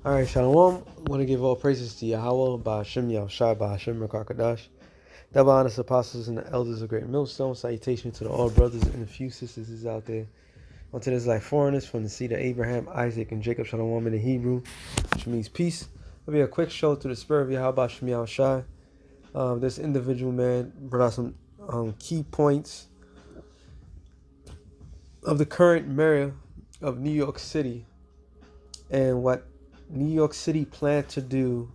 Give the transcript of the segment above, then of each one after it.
All right, Shalom. I want to give all praises to Yahweh, Ba'ashem Yahushua, Ba'ashem Rakakadash. Double honors apostles and the elders of Great Millstone. Salutation to the all brothers and the few sisters is out there. Unto this like foreigners from the seed of Abraham, Isaac, and Jacob, Shalom in the Hebrew, which means peace. It'll be a quick show through the spirit of Yahweh, Ba'ashem Yahushua. This individual man brought out some key points of the current mayor of New York City and what New York City planned to do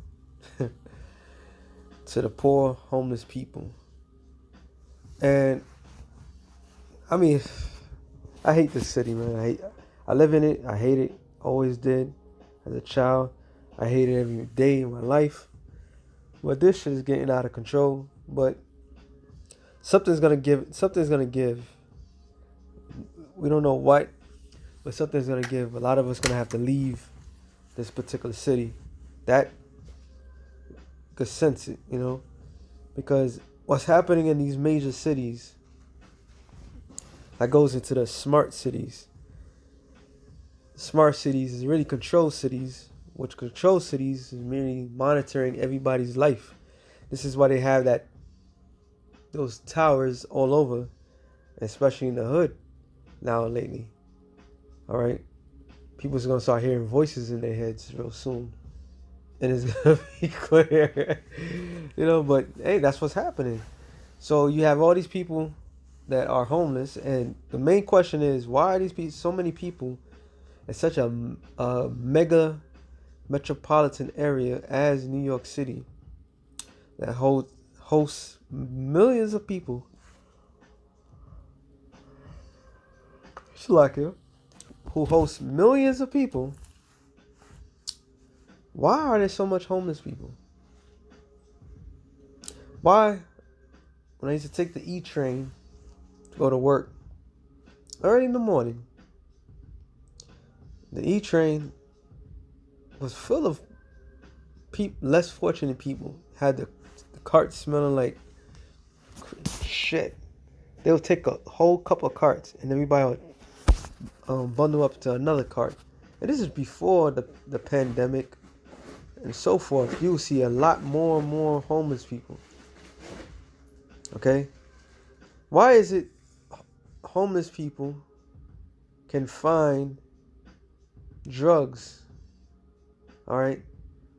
to the poor, homeless people. And I mean, I hate this city, man. I live in it. I hate it. Always did. As a child, I hate it every day in my life. But this shit is getting out of control. But something's gonna give. Something's gonna give. We don't know what, but something's gonna give. A lot of us gonna have to leave this particular city. That could sense it, because what's happening in these major cities that goes into the smart cities. Smart cities is really control cities, which control cities is merely monitoring everybody's life. This is why they have those towers all over, especially in the hood now lately. All right. People's going to start hearing voices in their heads real soon. And it's going to be clear. But hey, that's what's happening. So you have all these people that are homeless. And the main question is, why are these people, so many people in such a mega metropolitan area as New York City that hosts millions of people? Who hosts millions of people. Why are there so much homeless people? Why, when I used to take the E train to go to work early in the morning, the E train was full of less fortunate people. Had the cart smelling like shit. They would take a whole couple of carts and everybody would bundle up to another cart. And this is before the pandemic and so forth. You will see a lot more and more homeless people. Okay? Why is it homeless people can find drugs? All right?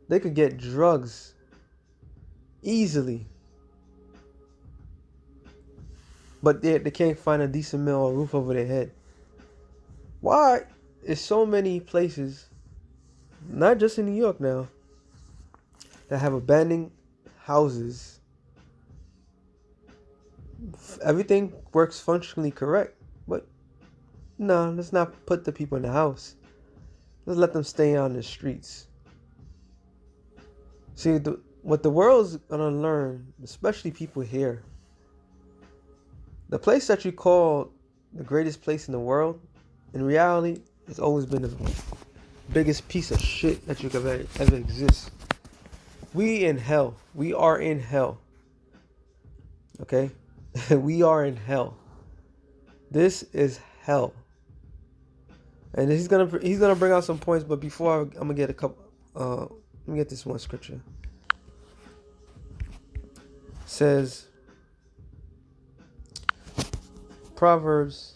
They could get drugs easily. But they can't find a decent meal or roof over their head. Why is so many places, not just in New York now, that have abandoned houses? Everything works functionally correct, but no, let's not put the people in the house. Let's let them stay on the streets. See, what the world's gonna learn, especially people here, the place that you call the greatest place in the world, in reality, it's always been the biggest piece of shit that you could ever exist. We in hell. We are in hell. Okay? We are in hell. This is hell. And he's gonna bring out some points, but before I'm gonna get a couple. Let me get this one scripture. It says Proverbs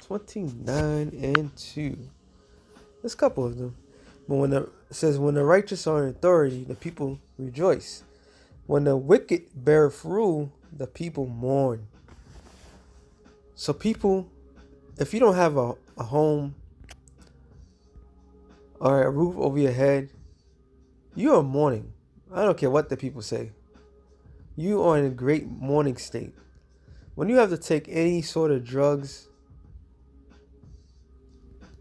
29:2. There's a couple of them. But it says, when the righteous are in authority, the people rejoice. When the wicked beareth rule, the people mourn. So people, if you don't have a home or a roof over your head, you are mourning. I don't care what the people say. You are in a great mourning state. When you have to take any sort of drugs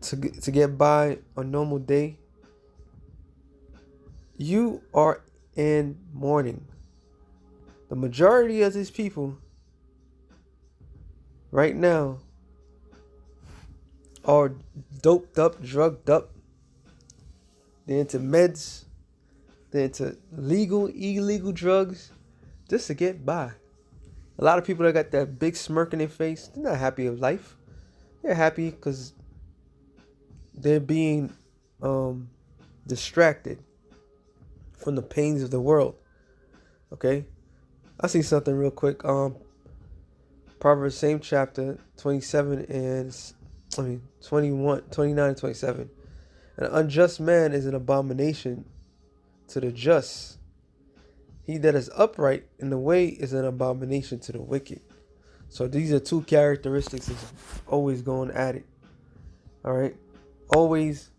to get by a normal day, you are in mourning. The majority of these people right now are doped up, drugged up. They're into meds. They're into illegal drugs just to get by. A lot of people that got that big smirk in their face, they're not happy with life. They're happy because they're being distracted from the pains of the world. Okay? I see something real quick. Proverbs, same chapter, 29 and 27. An unjust man is an abomination to the just. He that is upright in the way is an abomination to the wicked. So these are two characteristics that's always going at it. All right? Always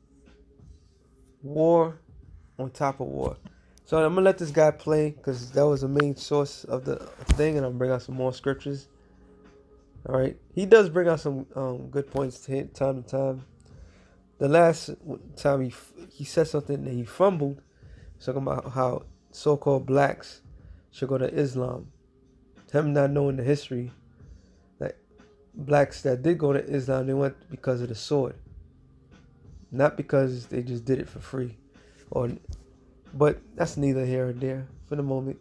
war on top of war. So I'm going to let this guy play because that was the main source of the thing, and I'll bring out some more scriptures. All right? He does bring out some good points time to time. The last time he said something that he fumbled, talking about how so-called blacks should go to Islam. Him not knowing the history, that blacks that did go to Islam, they went because of the sword, not because they just did it for free. But that's neither here or there for the moment.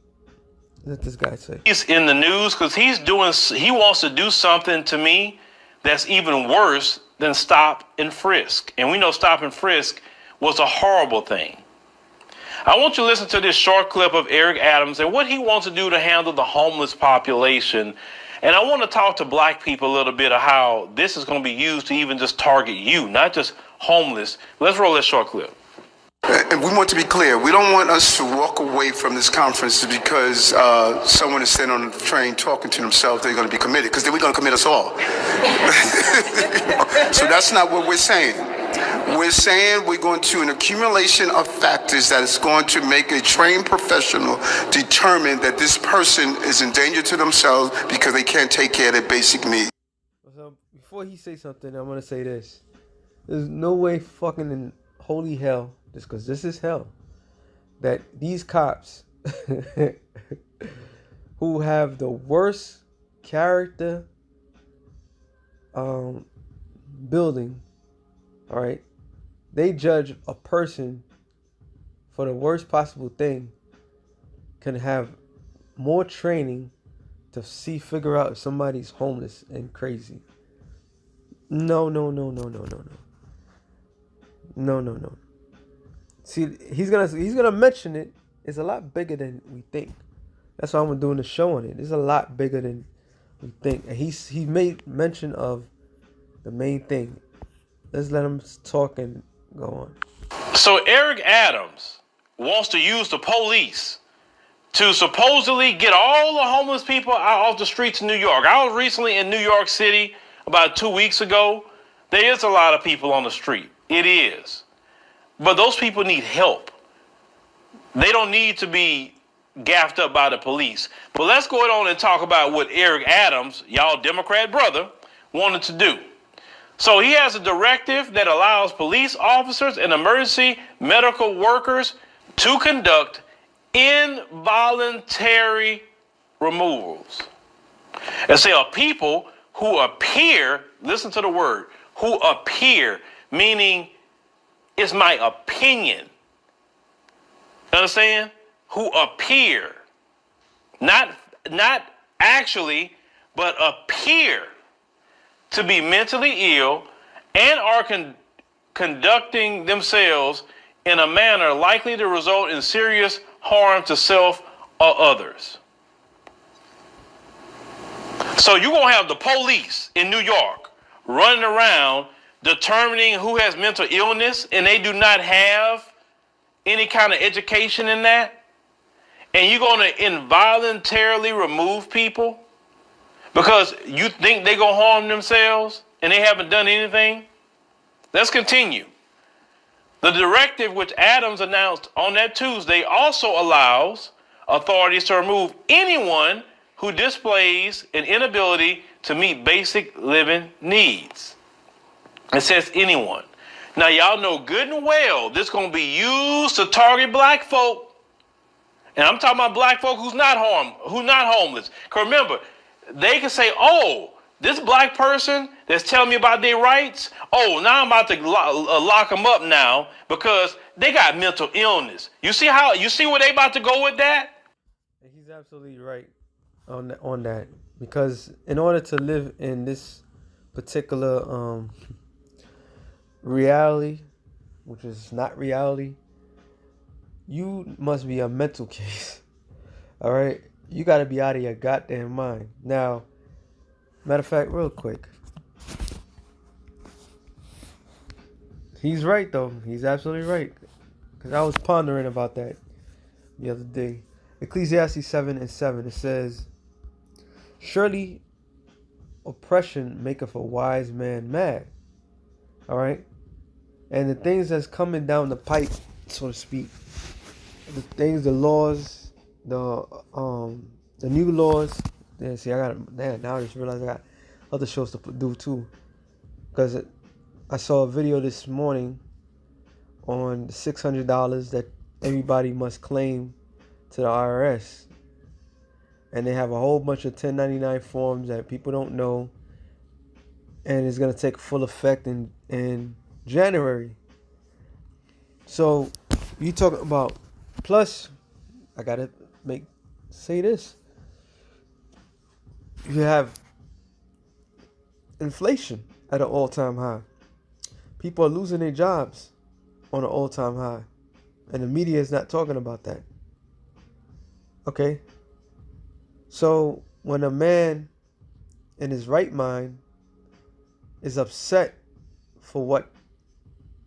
Let this guy say. He's in the news because he wants to do something to me that's even worse than stop and frisk. And we know stop and frisk was a horrible thing. I want you to listen to this short clip of Eric Adams and what he wants to do to handle the homeless population. And I want to talk to black people a little bit of how this is going to be used to even just target you, not just homeless. Let's roll this short clip. And we want to be clear. We don't want us to walk away from this conference because someone is sitting on the train talking to themselves. They're going to be committed, because then we're going to commit us all. So that's not what we're saying. We're saying we're going to an accumulation of factors that is going to make a trained professional determine that this person is in danger to themselves because they can't take care of their basic needs. So before he says something, I'm going to say this. There's no way fucking in holy hell, just because this is hell, that these cops who have the worst character building, all right, they judge a person for the worst possible thing, can have more training to figure out if somebody's homeless and crazy. No. See, he's gonna mention it. It's a lot bigger than we think. That's why I'm doing the show on it. It's a lot bigger than we think. And he made mention of the main thing. Let's let him talk and go on. So Eric Adams wants to use the police to supposedly get all the homeless people out off the streets of New York. I was recently in New York City about 2 weeks ago. There is a lot of people on the street. It is. But those people need help. They don't need to be gaffed up by the police. But let's go on and talk about what Eric Adams, y'all Democrat brother, wanted to do. So he has a directive that allows police officers and emergency medical workers to conduct involuntary removals. And say of people who appear, listen to the word, who appear, meaning it's my opinion. Understand? Who appear. Not actually, but appear to be mentally ill and are conducting themselves in a manner likely to result in serious harm to self or others. So you're going to have the police in New York running around determining who has mental illness, and they do not have any kind of education in that. And you're going to involuntarily remove people because you think they're going to harm themselves and they haven't done anything? Let's continue. The directive which Adams announced on that Tuesday also allows authorities to remove anyone who displays an inability to meet basic living needs. It says anyone. Now y'all know good and well this is going to be used to target black folk. And I'm talking about black folk who's not homeless. Because remember, they can say, oh, this black person that's telling me about their rights, oh, now I'm about to lock them up now because they got mental illness. You see where they about to go with that? He's absolutely right on that. Because in order to live in this particular reality, which is not reality, you must be a mental case. All right? You got to be out of your goddamn mind. Now, matter of fact, real quick. He's right, though. He's absolutely right. Because I was pondering about that the other day. Ecclesiastes 7:7, it says, surely oppression maketh a wise man mad. All right? And the things that's coming down the pipe, so to speak, the things, the laws, the new laws. Yeah, see, now I just realized I got other shows to do too. Because I saw a video this morning on the $600 that everybody must claim to the IRS. And they have a whole bunch of 1099 forms that people don't know. And it's going to take full effect in January. So you talking about, plus I got to say this. You have inflation at an all-time high. People are losing their jobs on an all-time high. And the media is not talking about that. Okay? So when a man in his right mind is upset for what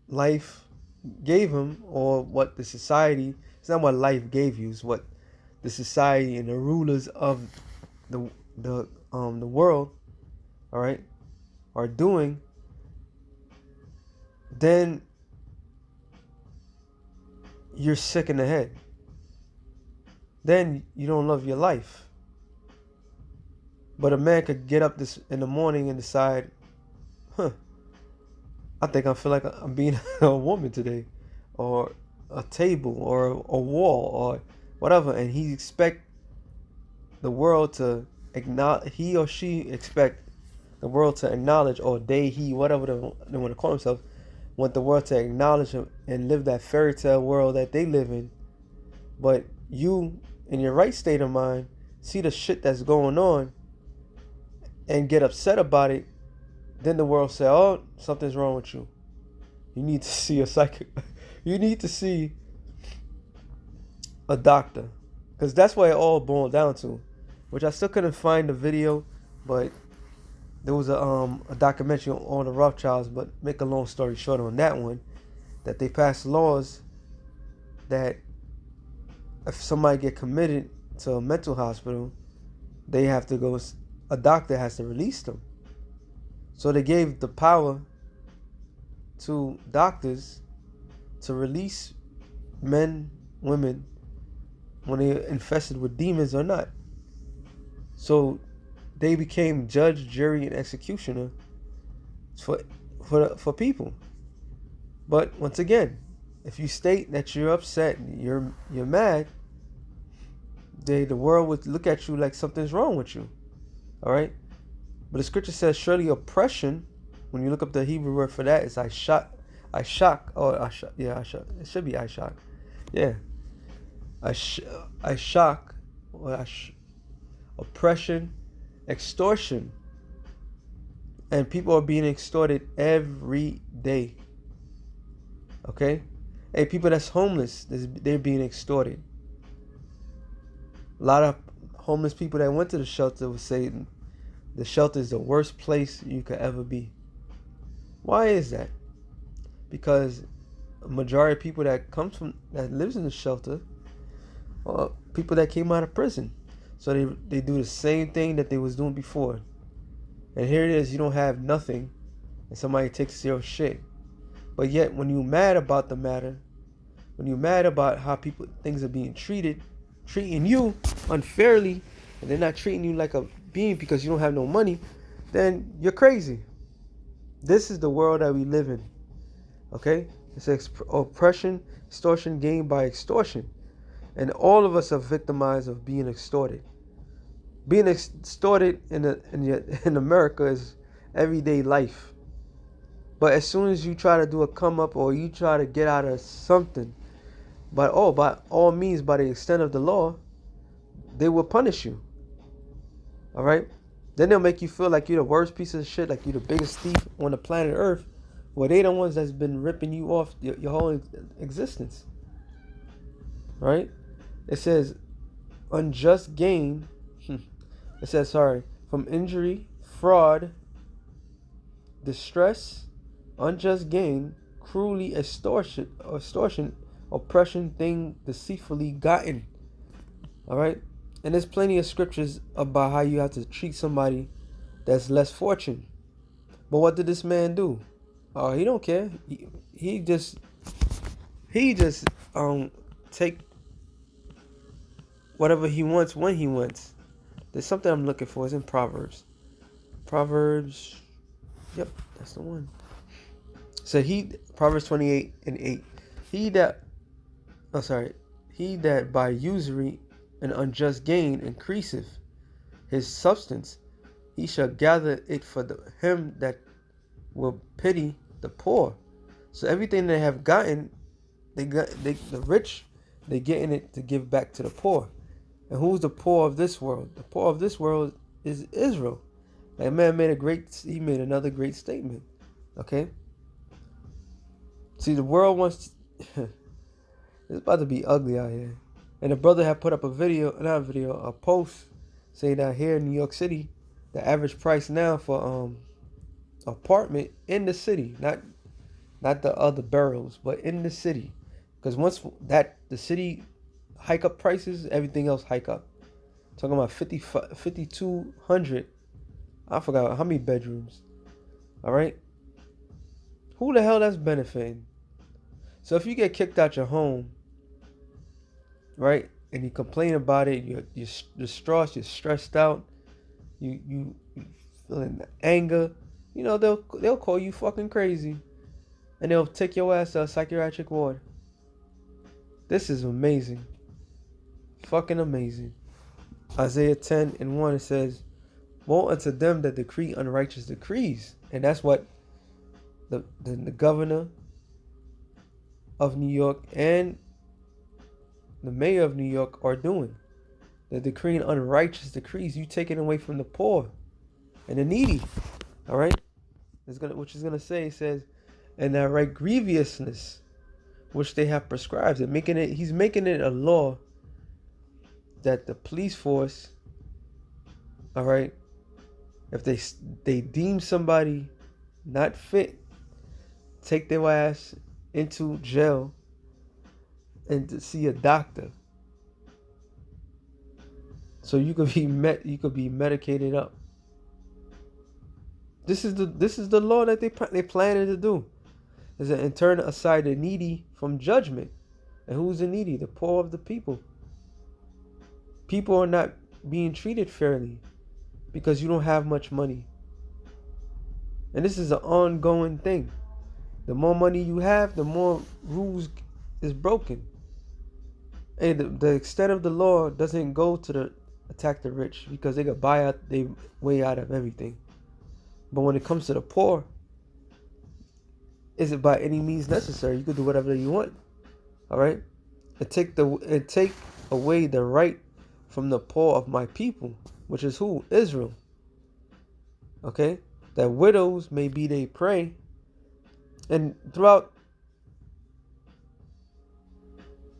life gave him, or what the society, it's not what life gave you, it's what the society and the rulers of the world, all right, are doing, then you're sick in the head. Then you don't love your life. But a man could get up this in the morning and decide, I think I feel like I'm being a woman today, or a table, or a wall, or whatever, and he expect the world to acknowledge, he or she expect the world to acknowledge, or whatever they want to call themselves, want the world to acknowledge him and live that fairy tale world that they live in. But you, in your right state of mind, see the shit that's going on and get upset about it. Then the world say, oh, something's wrong with you. You need to see a psychic. You need to see a doctor. Because that's what it all boiled down to. Which I still couldn't find the video. But there was a documentary on the Rothschilds. But make a long story short on that one, that they passed laws that if somebody get committed to a mental hospital, they have to go, a doctor has to release them. So they gave the power to doctors to release men, women, when they're infested with demons or not. So they became judge, jury, and executioner for people. But once again, if you state that you're upset, you're mad, the world would look at you like something's wrong with you. All right? But the scripture says, surely oppression, when you look up the Hebrew word for that, it's Ishak. It should be Ishak. Yeah. Ishak, or oppression, extortion. And people are being extorted every day. Okay? Hey, people that's homeless, they're being extorted. A lot of homeless people that went to the shelter would say the shelter is the worst place you could ever be. Why is that? Because a majority of people that lives in the shelter are people that came out of prison. So they do the same thing that they was doing before. And here it is, you don't have nothing, and somebody takes your shit. But yet, when you're mad about the matter, when you're mad about how things are being treating you unfairly, and they're not treating you like a being because you don't have no money, then you're crazy. This is the world that we live in. Okay? It's oppression, extortion, gained by extortion. And all of us are victimized of being extorted. Being extorted in America is everyday life. But as soon as you try to do a come up, or you try to get out of something, by all means, by the extent of the law, they will punish you. All right? Then they'll make you feel like you're the worst piece of shit, like you're the biggest thief on the planet Earth. Well, they the ones that's been ripping you off your whole existence. right? It says unjust gain. It says, sorry, from injury, fraud, distress, unjust gain, cruelly extortion, oppression, thing deceitfully gotten. All right, and there's plenty of scriptures about how you have to treat somebody that's less fortunate. But what did this man do? Oh, he don't care. He just take whatever he wants when he wants. There's something I'm looking for. It's in Proverbs. Proverbs. Yep, that's the one. So Proverbs 28:8. He that by usury and unjust gain increaseth his substance, he shall gather it for him that will pity the poor. So everything they have gotten, the rich, they getting it to give back to the poor. And who's the poor of this world? The poor of this world is Israel. That man made another great statement. Okay? See, the world wants it's about to be ugly out here. And the brother had put up a post saying that here in New York City, the average price now for apartment in the city, not the other boroughs, but in the city. Because once the city hike up prices, everything else hike up. Talking about 5,200. I forgot how many bedrooms. All right. Who the hell that's benefiting? So if you get kicked out your home, right, and you complain about it, you're distraught, you're stressed out, you feeling anger, they'll call you fucking crazy, and they'll take your ass to a psychiatric ward. This is amazing. Fucking amazing. Isaiah 10:1, it says, woe unto them that decree unrighteous decrees. And that's what the governor of New York and the mayor of New York are doing. They're decreeing unrighteous decrees. You taking away from the poor and the needy. All right? It says, and that right grievousness which they have prescribed. He's making it a law that the police force, all right, if they deem somebody not fit, take their ass into jail and to see a doctor, so you could be medicated up. This is the law that they planning to do, is to turn aside the needy from judgment. And who's the needy? The poor of the people. People are not being treated fairly because you don't have much money. And this is an ongoing thing. The more money you have, the more rules is broken. And the extent of the law doesn't go to attack the rich, because they could buy out their way out of everything. But when it comes to the poor, is it by any means necessary? You could do whatever you want. All right? And take away the right from the poor of my people, which is who? Israel. Okay? That widows may be their prey. And throughout,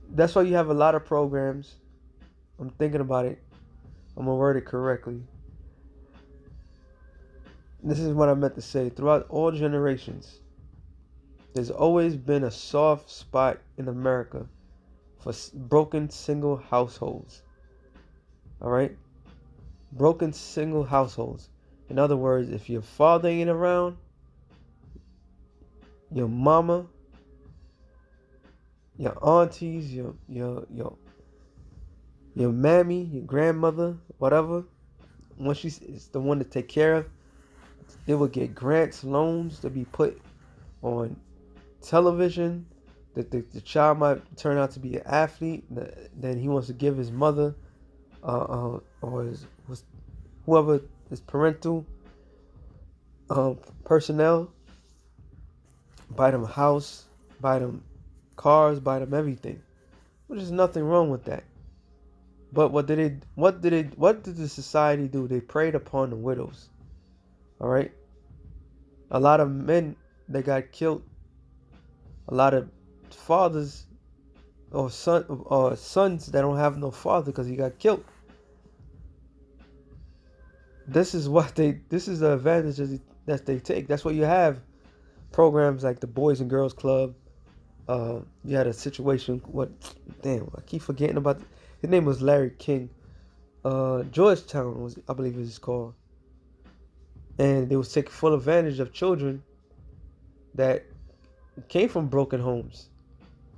that's why you have a lot of programs. I'm thinking about it. I'm going to word it correctly. This is what I meant to say. Throughout all generations, there's always been a soft spot in America for broken single households. All right? Broken single households. In other words, if your father ain't around, your mama, your aunties, your mammy, your grandmother, whatever, once she's the one to take care of, they will get grants, loans to be put on television. That the child might turn out to be an athlete. Then he wants to give his mother, or whoever his parental personnel, buy them a house, buy them cars, buy them everything, which is nothing wrong with that. But what did the society do? They preyed upon the widows. All right. A lot of men that got killed. A lot of fathers or sons that don't have no father because he got killed. This is the advantages that they take. That's why you have programs like the Boys and Girls Club. You had a situation. I keep forgetting about. His name was Larry King. Georgetown was, I believe, it was called, and they was taking full advantage of children that came from broken homes.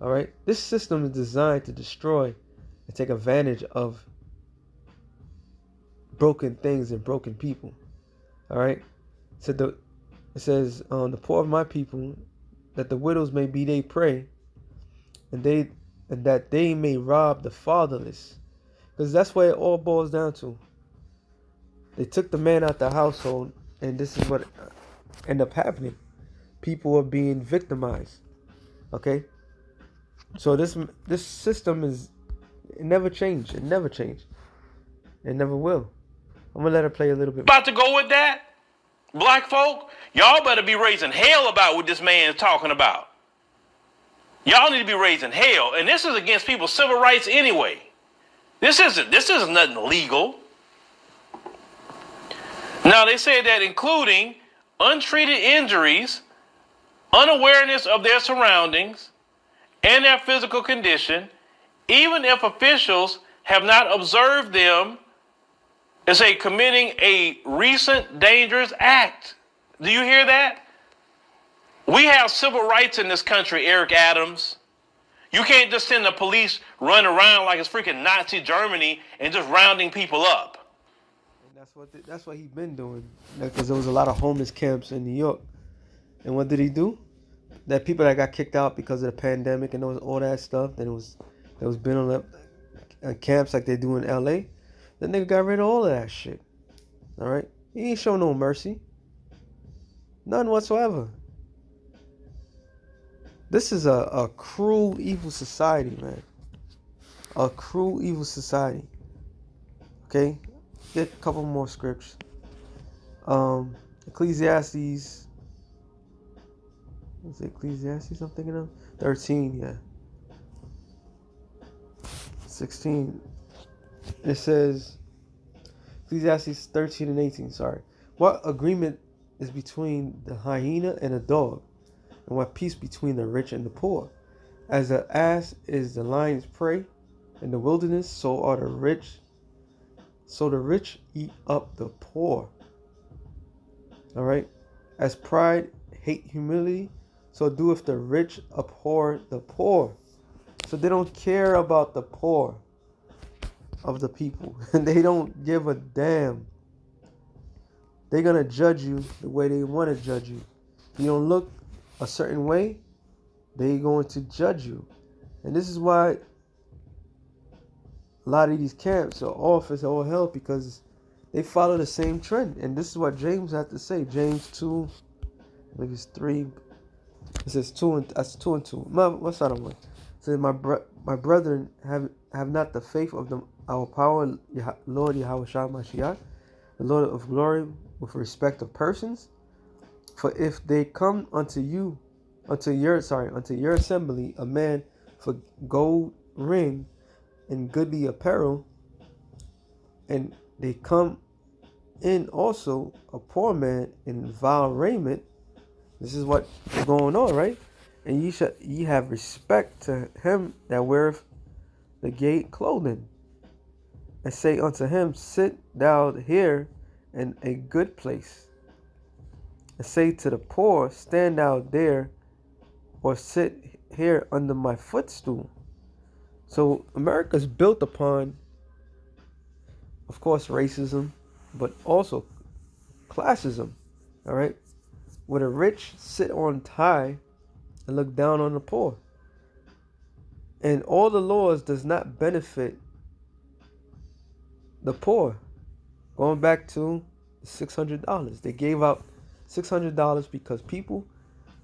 All right, this system is designed to destroy and take advantage of broken things and broken people. All right, so it says, the poor of my people, that the widows may be their prey, and that they may rob the fatherless, because that's what it all boils down to. They took the man out the household, and this is what ended up happening. People are being victimized. Okay, so this system it never changed. It never changed. It never will. I'm gonna let her play a little bit. About to go with that? Black folk, y'all better be raising hell about what this man is talking about. Y'all need to be raising hell. And this is against people's civil rights anyway. This isn't nothing legal. Now they say that including untreated injuries, unawareness of their surroundings, and their physical condition, even if officials have not observed them, is committing a recent dangerous act. Do you hear that? We have civil rights in this country, Eric Adams. You can't just send the police run around like it's freaking Nazi Germany and just rounding people up. And that's what he's been doing, because there was a lot of homeless camps in New York. And what did he do? That people that got kicked out because of the pandemic and all that stuff, then it was been on camps like they do in LA. The nigga got rid of all of that shit. All right? He ain't show no mercy. None whatsoever. This is a cruel, evil society, man. A cruel, evil society. Okay? Get a couple more scripts. Ecclesiastes. Is it Ecclesiastes I'm thinking of? 13, yeah. 16. It says, Ecclesiastes 13 and 18, sorry. What agreement is between the hyena and a dog? And what peace between the rich and the poor? As the ass is the lion's prey in the wilderness, so the rich eat up the poor. All right? As pride hate humility, so doeth the rich abhor the poor. So they don't care about the poor of the people. And they don't give a damn. They're going to judge you the way they want to judge you. If you don't look a certain way, they're going to judge you. And this is why a lot of these camps are off as all hell, because they follow the same trend. And this is what James had to say. James 2, I believe it's 3. It says 2 and 2. What's that one? It says, my brethren, have not the faith of our power, Lord Yahweh Shah Mashiach, the Lord of glory, with respect of persons. For if they come unto your assembly, a man for gold ring and goodly apparel, and they come in also a poor man in vile raiment. This is what is going on, right? And ye have respect to him that weareth the gay clothing, and say unto him, sit thou here in a good place. And say to the poor, stand thou there, or sit here under my footstool. So America's built upon, of course, racism, but also classism. All right, where the rich sit on high and look down on the poor. And all the laws does not benefit the poor. Going back to $600. They gave out $600 because people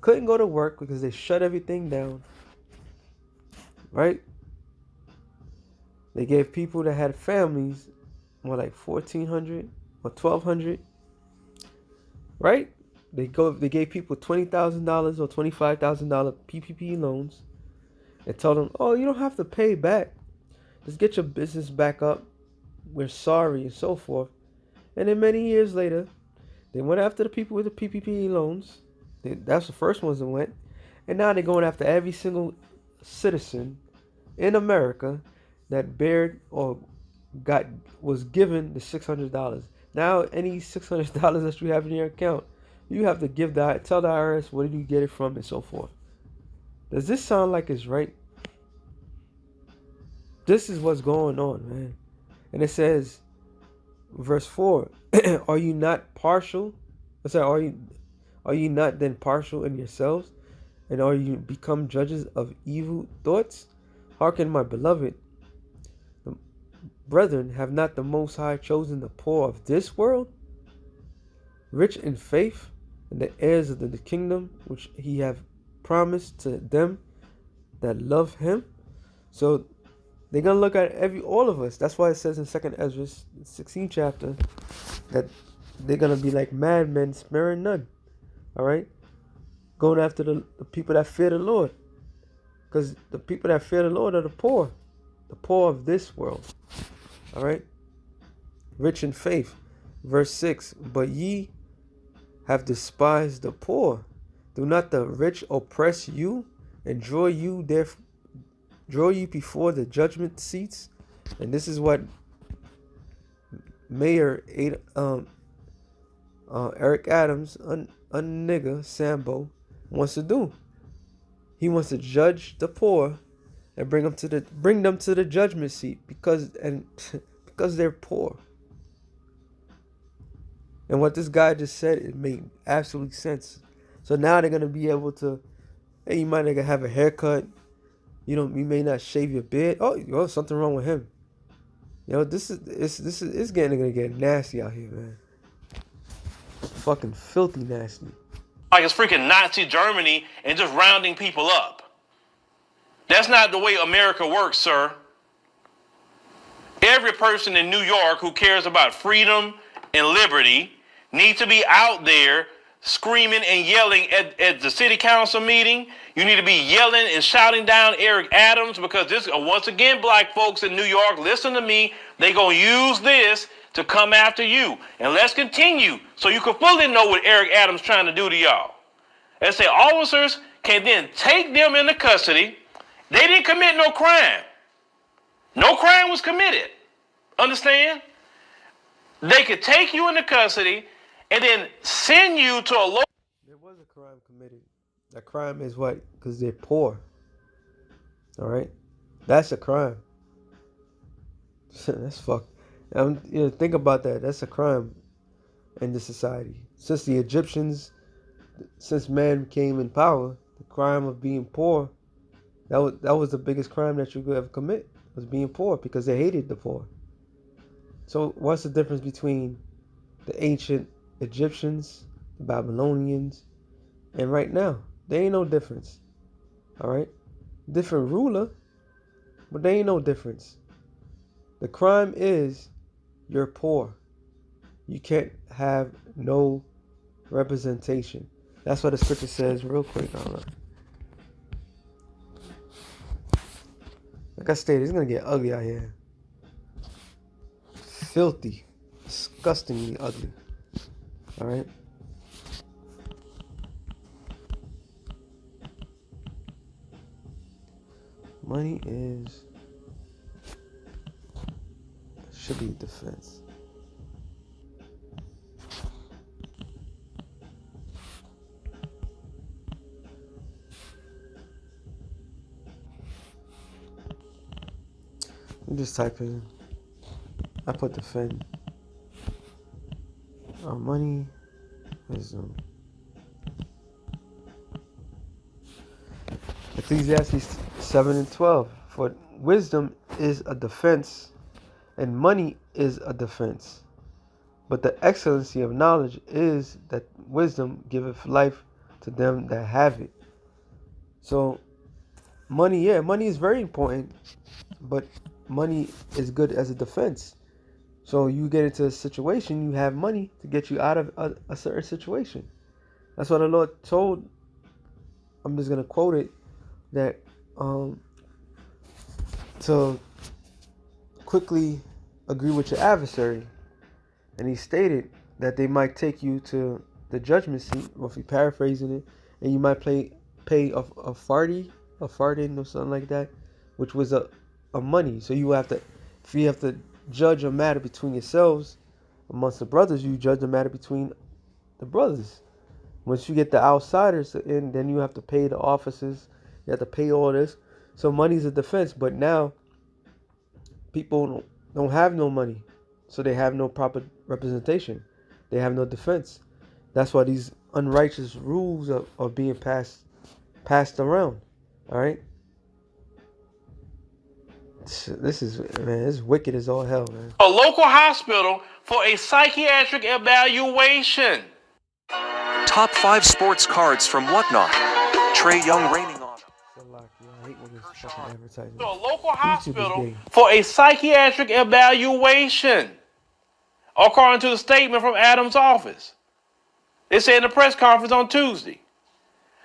couldn't go to work because they shut everything down. Right? They gave people that had families more like $1,400 or $1,200. Right? They gave people $20,000 or $25,000 PPP loans. and told them, "Oh, you don't have to pay back. Just get your business back up. We're sorry," and so forth. And then many years later, they went after the people with the PPP loans. That's the first ones that went. And now they're going after every single citizen in America that bared or got was given the $600. Now any $600 that you have in your account, you have to tell the IRS where did you get it from and so forth. Does this sound like it's right? This is what's going on, man. And it says, verse 4, are you not partial? Are you not then partial in yourselves? And are you become judges of evil thoughts? Hearken, my beloved brethren, have not the Most High chosen the poor of this world, rich in faith, and the heirs of the kingdom which he have promised to them that love him? So they're gonna look at all of us. That's why it says in 2nd Ezra 16th chapter that they're gonna be like madmen, sparing none. All right, going after the people that fear the Lord, because the people that fear the Lord are the poor of this world. All right, rich in faith. Verse 6, but ye have despised the poor. Do not the rich oppress you and draw you before the judgment seats? And this is what Mayor Eric Adams, a nigga Sambo, wants to do. He wants to judge the poor and bring them to the judgment seat because they're poor. And what this guy just said, it made absolute sense. So now they're gonna be able to, hey, you might not have a haircut. You may not shave your beard. Oh, something wrong with him. This is gonna get nasty out here, man. Fucking filthy nasty. Like it's freaking Nazi Germany and just rounding people up. That's not the way America works, sir. Every person in New York who cares about freedom and liberty needs to be out there screaming and yelling at the city council meeting. You need to be yelling and shouting down Eric Adams, because this, once again, black folks in New York, listen to me, they gonna use this to come after you. And let's continue so you can fully know what Eric Adams trying to do to y'all. They say officers can then take them into custody. They didn't commit no crime. No crime was committed. Understand? They could take you into custody and then send you to a local. There was a crime committed. That crime is what? Because they're poor. All right? That's a crime. That's fucked. Think about that. That's a crime in this society. Since the Egyptians, since man came in power, the crime of being poor, that was the biggest crime that you could ever commit, was being poor, because they hated the poor. So what's the difference between the ancient Egyptians, the Babylonians, and right now? There ain't no difference. All right? Different ruler, but there ain't no difference. The crime is you're poor. You can't have no representation. That's what the scripture says real quick. Like I stated, it's going to get ugly out here. Filthy. Disgustingly ugly. Alright? Money should be defense. I'm just typing. I put defend. Money, wisdom. Ecclesiastes 7:12. For wisdom is a defense, and money is a defense. But the excellency of knowledge is that wisdom giveth life to them that have it. So, money is very important, but money is good as a defense. So you get into a situation, you have money to get you out of a certain situation. That's what the Lord told. I'm just gonna quote it, that to quickly agree with your adversary. And he stated that they might take you to the judgment seat, roughly paraphrasing it, and you might pay a farthing or something like that, which was a money. So you have to, if you have to judge a matter between yourselves, amongst the brothers, you judge the matter between the brothers. Once you get the outsiders in, then you have to pay the officers. You have to pay all this. So money's a defense. But now people don't have no money, so they have no proper representation. They have no defense. That's why these unrighteous rules are being passed around. All right. This is, man, it's wicked as all hell, man. A local hospital for a psychiatric evaluation. Top 5 sports cards from Whatnot. Trey Young reigning on. I hate when this fucking advertising. To a local hospital for a psychiatric evaluation, according to the statement from Adams' office. They said in the press conference on Tuesday.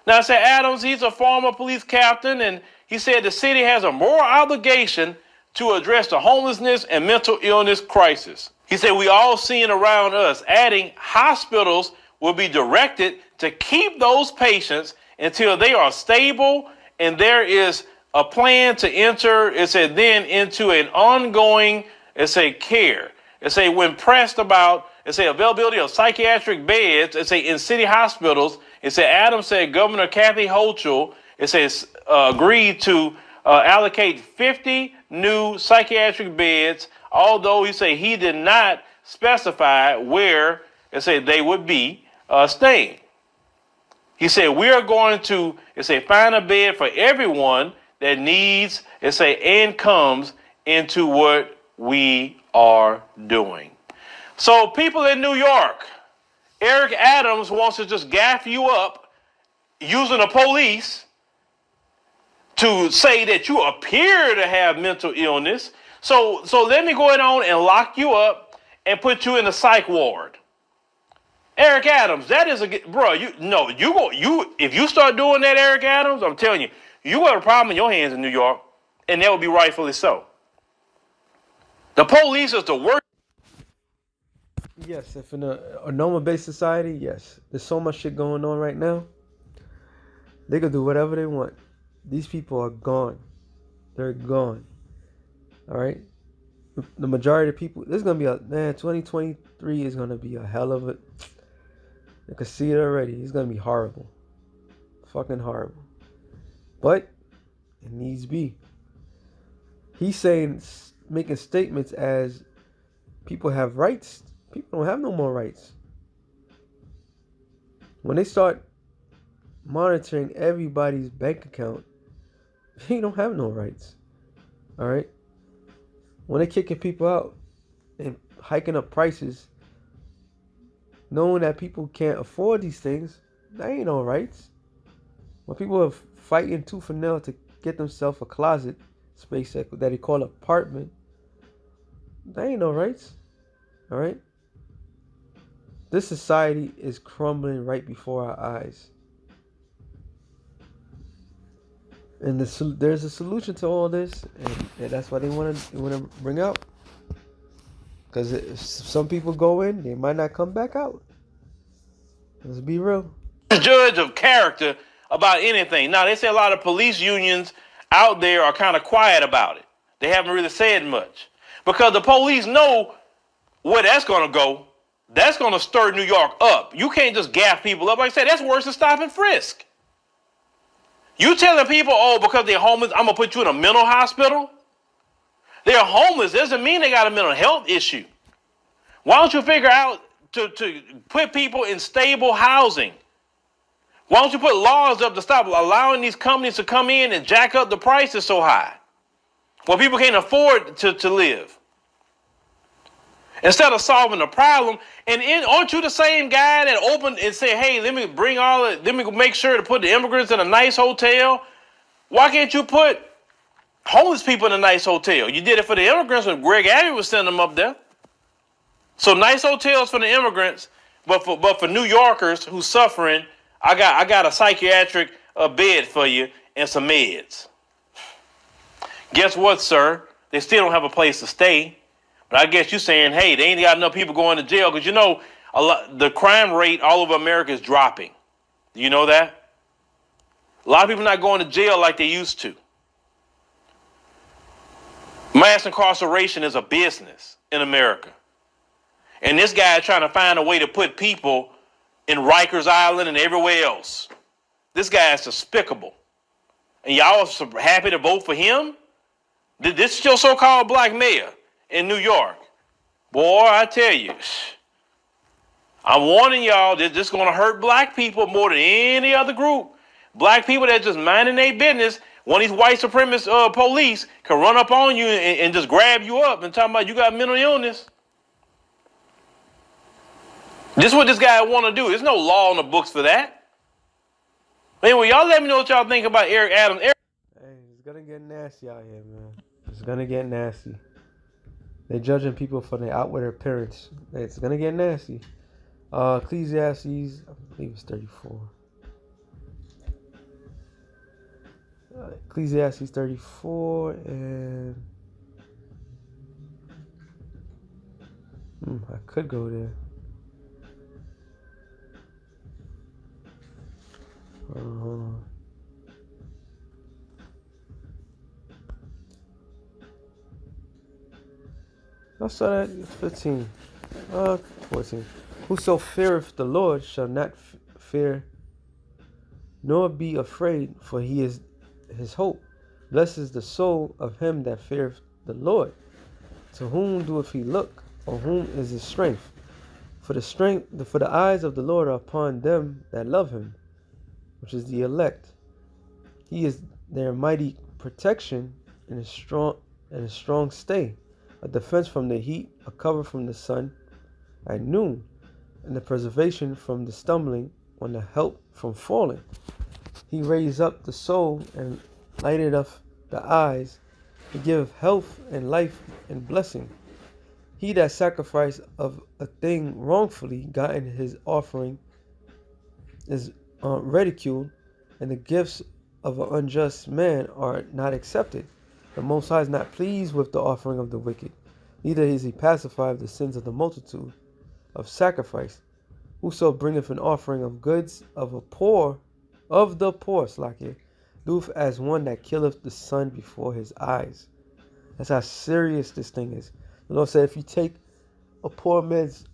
Now, I said Adams, he's a former police captain, and he said the city has a moral obligation to address the homelessness and mental illness crisis. He said we all seeing around us, adding hospitals will be directed to keep those patients until they are stable, and there is a plan to enter, it said, then into an ongoing, it say, care. It say when pressed about, it say availability of psychiatric beds, it say in city hospitals, it said Adams said Governor Kathy Hochul, it says agreed to allocate 50 new psychiatric beds, although he said he did not specify where it said they would be staying. He said we are going to, it say, find a bed for everyone that needs, it say, and comes into what we are doing. So people in New York, Eric Adams wants to just gaff you up using the police to say that you appear to have mental illness. So let me go ahead on and lock you up and put you in the psych ward. Eric Adams, that is bro. If you start doing that, Eric Adams, I'm telling you, you got a problem in your hands in New York, and that would be rightfully so. The police is the worst. Yes, if in a normal-based society, yes, there's so much shit going on right now. They could do whatever they want. These people are gone. They're gone. All right. The majority of people. This is gonna be 2023 is gonna be a hell of a. I can see it already. It's gonna be horrible. Fucking horrible. But it needs be. He's saying, making statements as people have rights. People don't have no more rights. When they start monitoring everybody's bank account, they don't have no rights. All right. When they're kicking people out and hiking up prices, knowing that people can't afford these things, they ain't no rights. When people are fighting tooth and nail to get themselves a closet space that they call apartment, they ain't no rights. All right. This society is crumbling right before our eyes. And there's a solution to all this, and that's why they want to bring out. Because if some people go in, they might not come back out. Let's be real. Judge of character about anything. Now, they say a lot of police unions out there are kind of quiet about it. They haven't really said much. Because the police know where that's going to go. That's going to stir New York up. You can't just gaff people up. Like I said, that's worse than stop and frisk. You telling people, oh, because they're homeless, I'm going to put you in a mental hospital? They're homeless. Doesn't mean they got a mental health issue. Why don't you figure out to put people in stable housing? Why don't you put laws up to stop allowing these companies to come in and jack up the prices so high? Well, people can't afford to live. Instead of solving the problem, aren't you the same guy that opened and said, hey, let me make sure to put the immigrants in a nice hotel? Why can't you put homeless people in a nice hotel? You did it for the immigrants when Greg Abbott was sending them up there. So nice hotels for the immigrants, but for New Yorkers who's suffering, I got a psychiatric bed for you and some meds. Guess what, sir? They still don't have a place to stay. But I guess you're saying, hey, they ain't got enough people going to jail because the crime rate all over America is dropping. Do you know that? A lot of people not going to jail like they used to. Mass incarceration is a business in America. And this guy is trying to find a way to put people in Rikers Island and everywhere else. This guy is despicable. And y'all are so happy to vote for him? This is your so-called black mayor in New York. Boy, I tell you, I'm warning y'all, this is going to hurt black people more than any other group. Black people that just minding their business, one of these white supremacist police can run up on you and just grab you up and talk about you got mental illness. This is what this guy want to do. There's no law in the books for that. Anyway, y'all let me know what y'all think about Eric Adams. Hey, it's gonna get nasty out here, man. It's gonna get nasty. They're judging people for their outward appearance. It's gonna get nasty. Ecclesiastes, I believe it's 34. Ecclesiastes 34 and I could go there. Hold on. I saw that. It's 15. 14. Whoso feareth the Lord shall not fear, nor be afraid, for he is his hope. Blessed is the soul of him that feareth the Lord. To whom doeth he look, or whom is his strength? For the eyes of the Lord are upon them that love him, which is the elect. He is their mighty protection and a strong stay, a defense from the heat, a cover from the sun at noon, and the preservation from the stumbling, on the help from falling. He raised up the soul and lighted up the eyes. He giveth health and life and blessing. He that sacrificed of a thing wrongfully gotten his offering is ridiculed, and the gifts of an unjust man are not accepted. The Most High is not pleased with the offering of the wicked, neither is he pacified of the sins of the multitude of sacrifice. Whoso bringeth an offering of goods of the poor, doeth as one that killeth the sun before his eyes. That's how serious this thing is. The Lord said, if you take a poor man's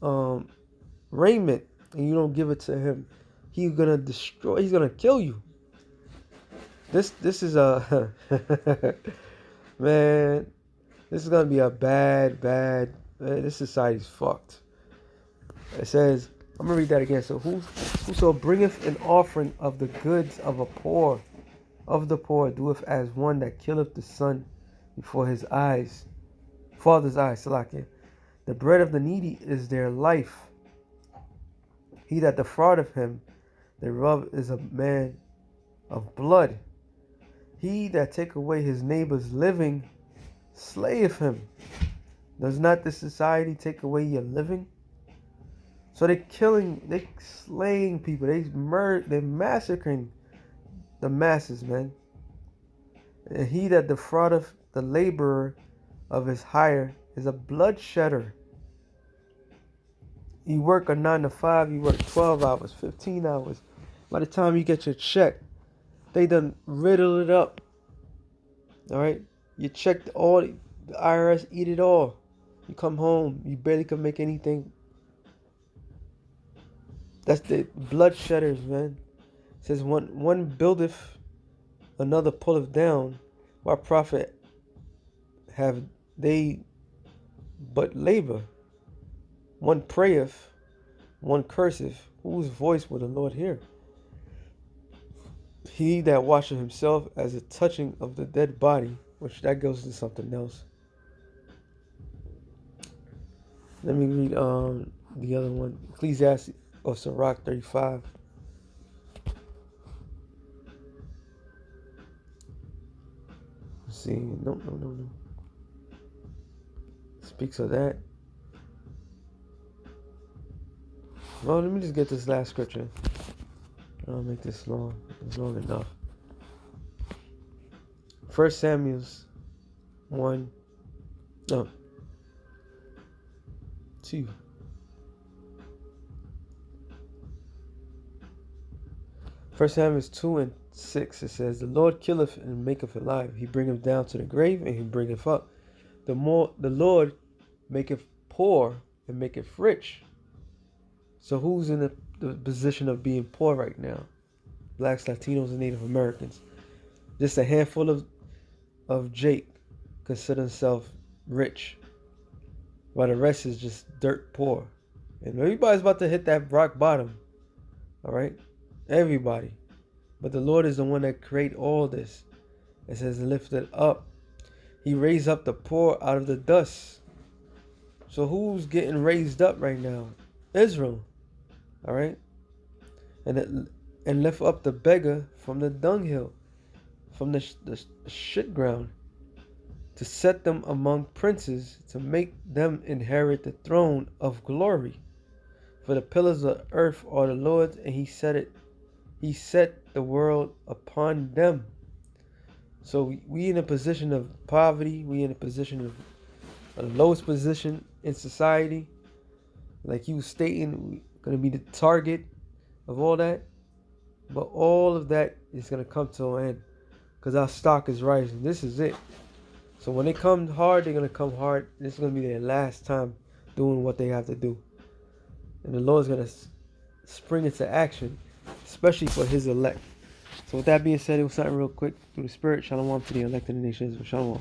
raiment and you don't give it to him, he's gonna kill you. This is a man, this is gonna be a bad this society's fucked. It says, I'm gonna read that again. So whoso bringeth an offering of the goods of the poor doeth as one that killeth the son before his eyes, father's eyes. Salakia. The bread of the needy is their life. He that defraudeth him thereof is a man of blood. He that take away his neighbor's living slayeth him. Does not this society take away your living? So they slaying people. They're massacring the masses, man. And he that defraudeth the laborer of his hire is a bloodshedder. You work a 9 to 5, you work 12 hours, 15 hours. By the time you get your check, they done riddle it up. All right? You check the IRS eat it all. You come home, you barely can make anything. That's the bloodshedders, man. It says one buildeth, another pulleth down. Why profit have they but labor? One prayeth, one curseth. Whose voice will the Lord hear? He that washeth himself as a touching of the dead body, which that goes to something else. Let me read the other one. Ecclesiastes of Sirach 35. Let's see. No. Speaks of that. Well, let me just get this last scripture. I'll make this long. It's long enough. 1 Samuel 1, no, 2. First Samuel 2:6, it says, "The Lord killeth and maketh alive. He bringeth down to the grave, and he bringeth up. The Lord maketh poor and maketh rich." So who's in the position of being poor right now? Blacks, Latinos, and Native Americans. Just a handful of Jake consider himself rich, while the rest is just dirt poor. And everybody's about to hit that rock bottom. All right? Everybody. But the Lord is the one that created all this. It says, lifted up. He raised up the poor out of the dust. So who's getting raised up right now? Israel. All right? And lift up the beggar from the dunghill, from the shit ground, to set them among princes, to make them inherit the throne of glory. For the pillars of the earth are the Lord's, and he set the world upon them. So we in a position of poverty. We in a position of the lowest position in society. Like you was stating, we're going to be the target of all that. But all of that is going to come to an end, because our stock is rising. This is it. So when they come hard, they're going to come hard. This is going to be their last time doing what they have to do. And the Lord's going to spring into action, especially for his elect. So with that being said, it was something real quick through the Spirit. Shalom to the elect of the nations. Shalom.